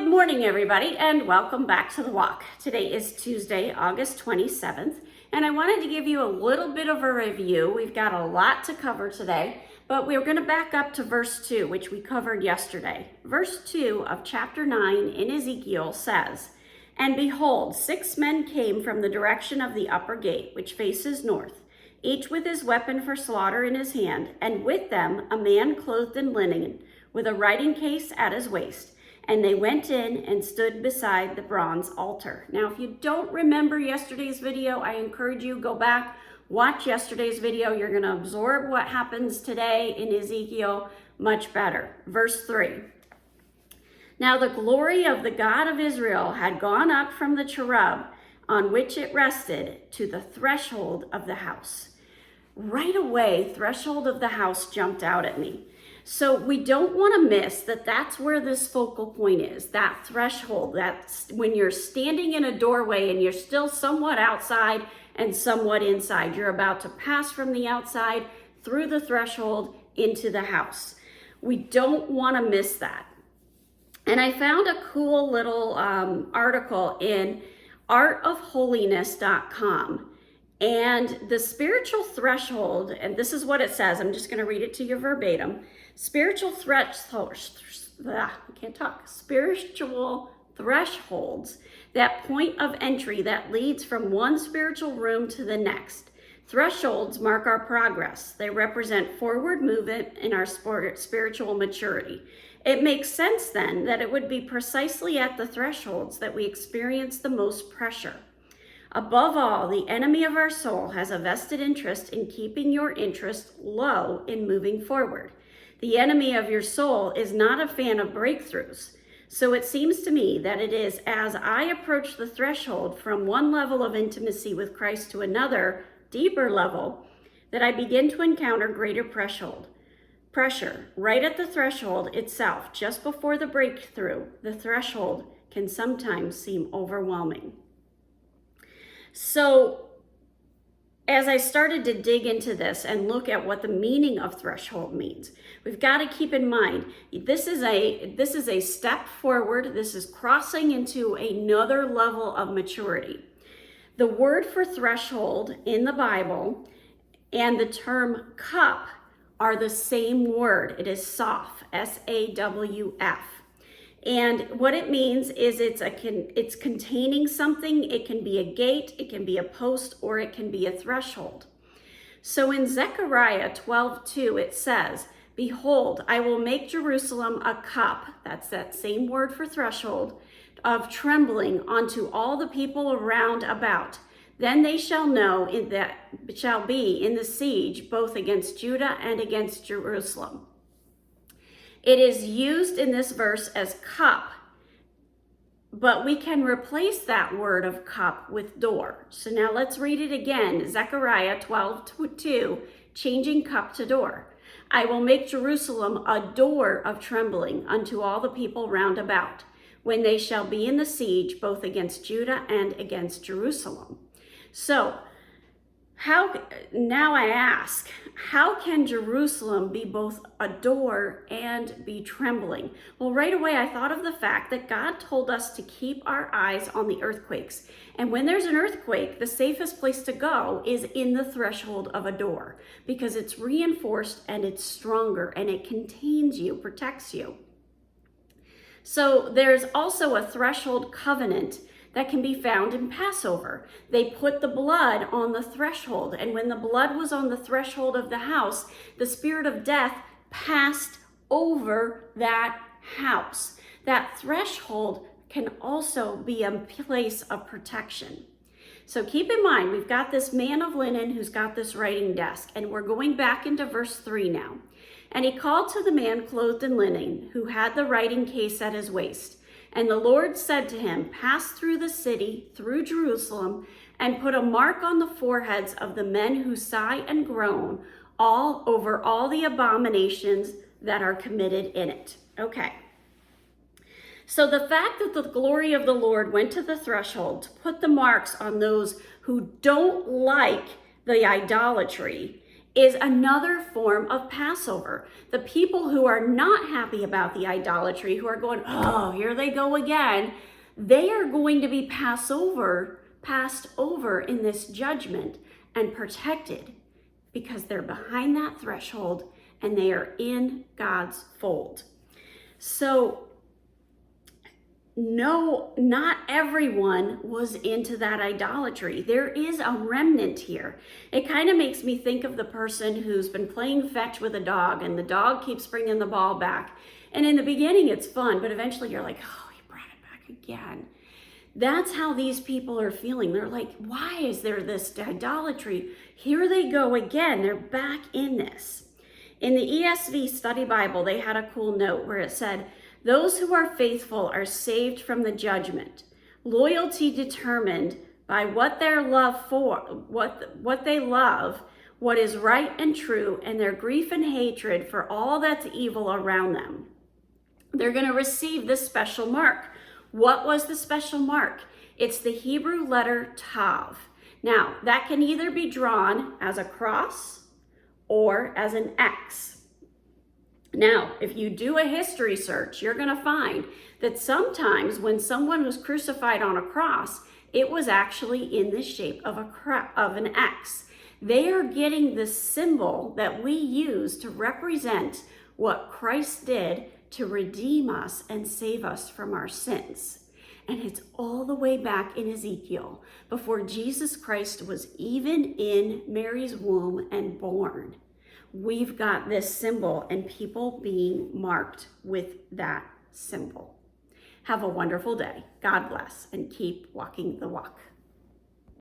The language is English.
Good morning, everybody, and welcome back to The Walk. Today is Tuesday, August 27th, and I wanted to give you a little bit of a review. We've got a lot to cover today, but we're going to back up to verse 2, which we covered yesterday. Verse 2 of chapter 9 in Ezekiel says, "And behold, 6 men came from the direction of the upper gate, which faces north, each with his weapon for slaughter in his hand, and with them a man clothed in linen, with a writing case at his waist. And they went in and stood beside the bronze altar." Now, if you don't remember yesterday's video, I encourage you go back, watch yesterday's video. You're going to absorb what happens today in Ezekiel much better. Verse 3. "Now the glory of the God of Israel had gone up from the cherub on which it rested to the threshold of the house." Right away, threshold of the house jumped out at me. So we don't want to miss that that's where this focal point is, that threshold. That's when you're standing in a doorway and you're still somewhat outside and somewhat inside. You're about to pass from the outside through the threshold into the house. We don't want to miss that. And I found a cool little article in artofholiness.com. And the spiritual threshold, and this is what it says, I'm just going to read it to you verbatim. Spiritual thresholds, that point of entry that leads from one spiritual room to the next. Thresholds mark our progress. They represent forward movement in our spiritual maturity. It makes sense then that it would be precisely at the thresholds that we experience the most pressure. Above all, the enemy of our soul has a vested interest in keeping your interest low in moving forward. The enemy of your soul is not a fan of breakthroughs. So it seems to me that it is as I approach the threshold from one level of intimacy with Christ to another, deeper level, that I begin to encounter greater pressure. Right at the threshold itself, just before the breakthrough, the threshold can sometimes seem overwhelming. So as I started to dig into this and look at what the meaning of threshold means, we've got to keep in mind, this is a step forward. This is crossing into another level of maturity. The word for threshold in the Bible and the term cup are the same word. It is sawf, S-A-W-F. And what it means is it's containing something. It can be a gate, it can be a post, or it can be a threshold. So in Zechariah 12:2, it says, "Behold, I will make Jerusalem a cup," that's that same word for threshold, "of trembling unto all the people around about. Then they shall know that shall be in the siege both against Judah and against Jerusalem." It is used in this verse as cup, but we can replace that word of cup with door. So now let's read it again. Zechariah 12:2, changing cup to door. "I will make Jerusalem a door of trembling unto all the people round about, when they shall be in the siege both against Judah and against Jerusalem." So now I ask, how can Jerusalem be both a door and be trembling? Well, right away, I thought of the fact that God told us to keep our eyes on the earthquakes. And when there's an earthquake, the safest place to go is in the threshold of a door, because it's reinforced and it's stronger and it contains you, protects you. So there's also a threshold covenant that can be found in Passover. They put the blood on the threshold, and when the blood was on the threshold of the house, the spirit of death passed over that house. That threshold can also be a place of protection. So keep in mind, we've got this man of linen who's got this writing desk, and we're going back into verse 3 now. "And he called to the man clothed in linen, who had the writing case at his waist. And the Lord said to him, Pass through the city, through Jerusalem, and put a mark on the foreheads of the men who sigh and groan all over all the abominations that are committed in it." Okay. So the fact that the glory of the Lord went to the threshold to put the marks on those who don't like the idolatry is another form of Passover. The people who are not happy about the idolatry, who are going, oh, here they go again, they are going to be passed over in this judgment and protected because they're behind that threshold and they are in God's fold. So no, not everyone was into that idolatry. There is a remnant here. It kind of makes me think of the person who's been playing fetch with a dog and the dog keeps bringing the ball back. And in the beginning, it's fun, but eventually you're like, oh, he brought it back again. That's how these people are feeling. They're like, why is there this idolatry? Here they go again. They're back in this. In the ESV Study Bible, they had a cool note where it said, those who are faithful are saved from the judgment. Loyalty determined by what their love for, what they love, what is right and true, and their grief and hatred for all that's evil around them. They're going to receive this special mark. What was the special mark? It's the Hebrew letter Tav. Now, that can either be drawn as a cross or as an X. Now, if you do a history search, you're going to find that sometimes when someone was crucified on a cross, it was actually in the shape of an X. They are getting the symbol that we use to represent what Christ did to redeem us and save us from our sins. And it's all the way back in Ezekiel, before Jesus Christ was even in Mary's womb and born. We've got this symbol and people being marked with that symbol. Have a wonderful day. God bless and keep walking the walk.